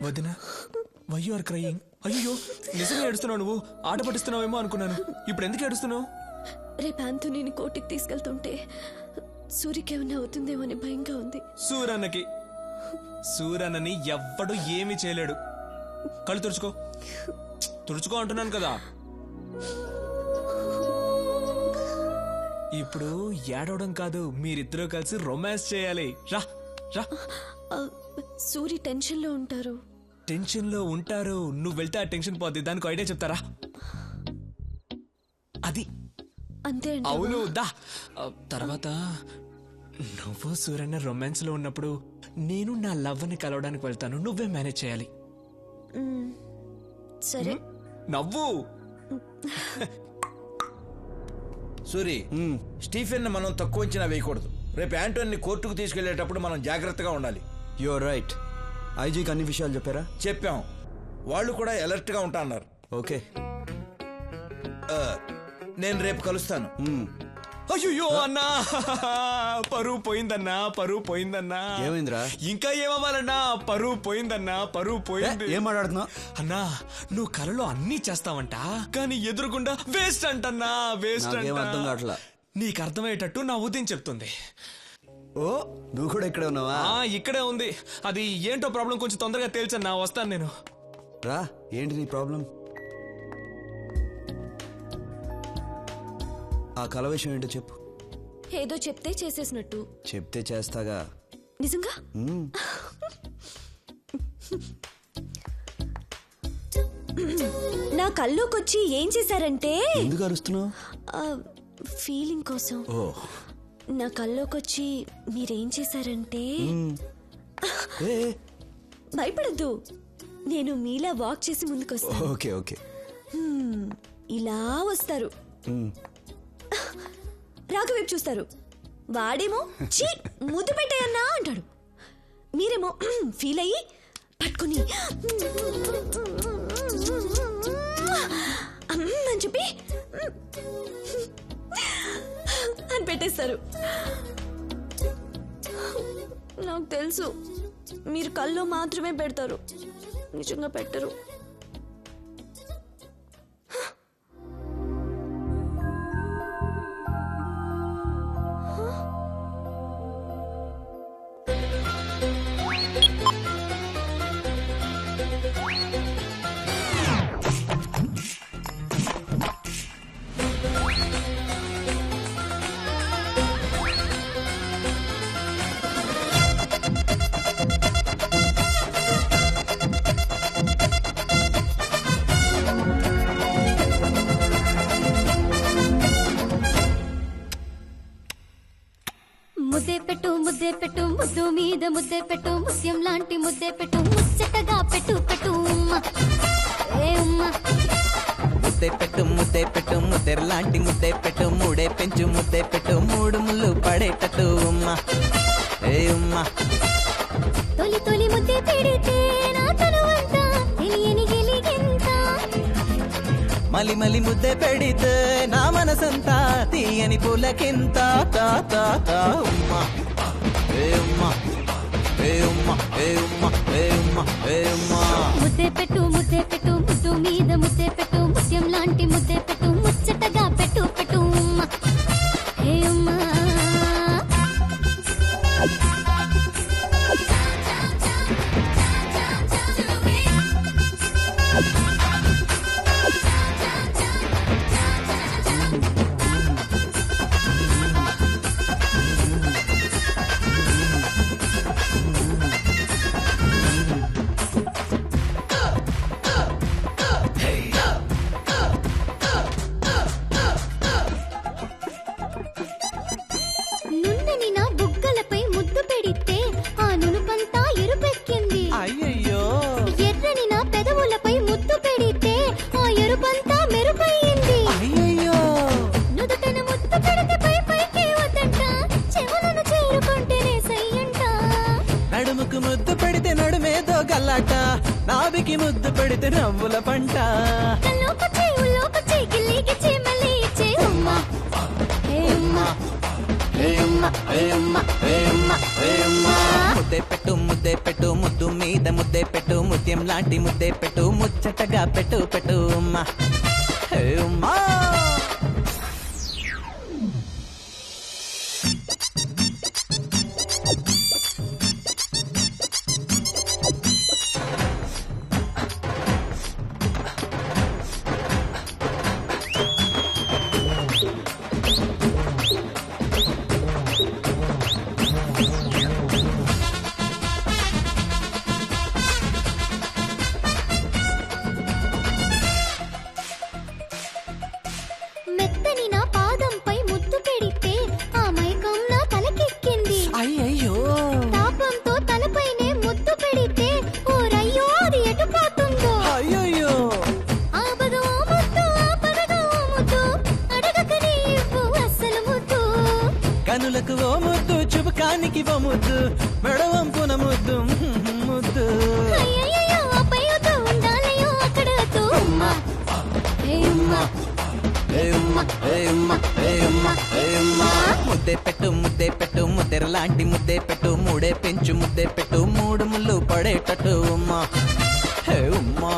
వదినా why you are crying? అయ్యో నిజంగా ఏడుస్తున్నావు? నువ్వు ఆట పట్టిస్తున్నావేమో అనుకున్నాను. ఇప్పుడు ఎందుకు ఏడుస్తున్నావు? రేపు ఆంథోనీని కోర్టుకి తీసుకెళ్తుంటే సూరికి ఏమైనా అవుతుందేమో అని భయంగా ఉంది. సూరన్నని ఎవ్వడు ఏమీ చేయలేడు. కళ్ళు తుడుచుకో. తుడుచుకో అంటున్నాను కదా. ఇప్పుడు ఏడవడం కాదు, మీరిద్దరూ కలిసి రొమాన్స్ చేయాలి. రా రా. సూరి టెన్షన్ లో ఉంటారు. టెన్షన్ లో ఉంటారు. నువ్వు వెళ్తే ఆ టెన్షన్ పోద్ది. దానికి ఐడియా చెప్తారా? అది అంతే. అవును దా. తర్వాత నువ్వు సూర్యన్న రొమాన్స్ లో ఉన్నప్పుడు నేను నా లవ్ ని కలవడానికి వెళ్తాను. నువ్వే మేనేజ్ చేయాలి. సరే. నవ్వు. సూరి, స్టీఫెన్ మనం తక్కువ అంచనా వేయకూడదు. రేపు యాంటోని కోర్టుకు తీసుకెళ్లేటప్పుడు మనం జాగ్రత్తగా ఉండాలి. You're right. ఐజీకి అన్ని విషయాలు చెప్పారా? చెప్పాం. వాళ్ళు కూడా అలర్ట్ గా ఉంటా అన్నారు. ఓకే, నేను రేపు కలుస్తాను. అయ్యో అన్నా, పరువు పోయిందన్నా, పరువు పోయిందన్నా. ఏమైందిరా? ఇంకా ఏమవ్వాలన్నా? పరువు పోయిందన్నా, పరువు పోయింది. ఏం మాట్లాడుతున్నావు అన్నా? నువ్వు కలలో అన్నీ చేస్తావంట, కానీ ఎదురుకుండా వేస్ట్ అంటన్నా, వేస్ట్ నాకేం అంట. అర్థం కావట్లా. నీకు అర్థమయ్యేటట్టు నా ఉదయం చెప్తుంది. ఓ, నువ్వు కూడా ఇక్కడే ఉన్నావా? ఇక్కడే ఉంది. అది ఏంటో ప్రాబ్లం కొంచెం తొందరగా తేల్చన్నా, వస్తాను నేను. రా, ఏంటి నీ ప్రాబ్లం? ఆ కల విషయం ఏంటో చెప్పు. ఏదో చెప్తే చేసేసినట్టు. చెప్తే చేస్తాగా. నిజంగా? నా కల్లోకొచ్చి ఏం చేశారంటే, ఎందుకు అరుస్తున్నావు? ఫీలింగ్ కోసం. ఓ, నా కల్లోకొచ్చి మీరేం చేశారంటే, భయపడద్దు, నేను మీలా వాక్ చేసి ముందుకొస్తాను. Okay okay. ఇలా వస్తారు, రాఘవేపు చూస్తారు. వాడేమో చీ ముద్దు పెట్టేయన్నా అంటాడు. మీరేమో ఫీల్ అయ్యి పట్టుకుని అని చెప్పి అని పెట్టేస్తారు. నాకు తెలుసు మీరు కల్లో మాత్రమే పెడతారు, నిజంగా పెట్టరు. ముద్దే పెట్టు ముద్దు మీద ముద్దే పెట్టు, ముత్యం లాంటి ముద్దే పెట్టు, ముచ్చటగా పెట్టు పెట్టు ఉమ్మ ఏ ఉమ్మ. ముద్దే పెట్టు ముద్దెర లాంటి ముద్దే పెట్టు, మూడే పెంచు ముద్దే పెట్టు, మూడు ముళ్ళు పడేటట్టు ఉమ్మ ఏ ఉమ్మ. తొలి తొలి ముద్దే పెడితే నా తనువంతా తెలియని గిలిగింత, మలి మలి ముద్దే పెడితే నా మనసంతా తీయని పూలకింత తా తా తా ఉమ్మ ఏ ఉమ్మ ఏ ఉమ్మ ఏ ఉమ్మ ఏ ఉమ్మ ఏ ఉమ్మ. ముద్దే పెట్టు ముద్దు మీద ముద్దే పెట్టు, ముత్యం లాంటి ముద్దే పెట్టు, ముచ్చటగా పెట్టు పెట్టు ఉమ్మ ఏ ఉమ్మ. నున్నని నా బుగ్గలపై ముద్దు పెడితే ఆ నునుపంతా ఎరుపెక్కింది. అయ్యయ్యో. ఎర్రని నా పెదవులపై ముద్దు పెడితే ఆ ఎరుపంతా మెరుపయ్యింది. అయ్యయ్యో. నుదుటన ముద్దు పెడితే పై పైకి వద్దంట, చెవులను చేరుకుంటేనే సయ్యంట. నడుముకు ముద్దు పెడితే నడుమేదో గల్లాట, నాభికి ముద్దు పెడితే నవ్వుల పంట. కల్లోకొచ్చి ఉల్లోకొచ్చి గిల్లి గిచ్చి మళ్ళీ ఇచ్చే ఉమ్మ ఏ ఉమ్మ ఏ ఉమ్మ ముద్దే పెట్టు ముద్దు మీద ముద్దే పెట్టు ముత్యం లాంటి ముద్దే పెట్టు ముచ్చటగా పెట్టు పెట్టు ఉమ్మా హే ఉమ్మా మెత్తని నా పాదంపై ముద్దు పెడితే ఆ మైకం నా తలకెక్కింది. అయ్యయ్యో తాపంతో తలపైనే ముద్దు పెడితే ఓ రయ్యో అది ఎటు పోతుందో. అయ్యయ్యో ఆపదు ఓ ముద్దు ఆపదు ఓ ముద్దు అడగకనే ఇవ్వు అస్సలు ముద్దు. కనులకు ఓ ముద్దు చుబకానికి ఓ ముద్దు మెడవంపున ముద్దు ముద్దు అయ్యయ్యో ఆపై వద్దు ఉండాలయ్యో అక్కడ వద్దు. ఉమ్మా ఏ ఉమ్మా ముద్దే పెట్టు ముద్దెర లాంటి ముద్దే పెట్టు మూడే పెంచు ముద్దే పెట్టు మూడు ముళ్ళు పడేటట్టు ఉమ్మా హే ఉమ్మా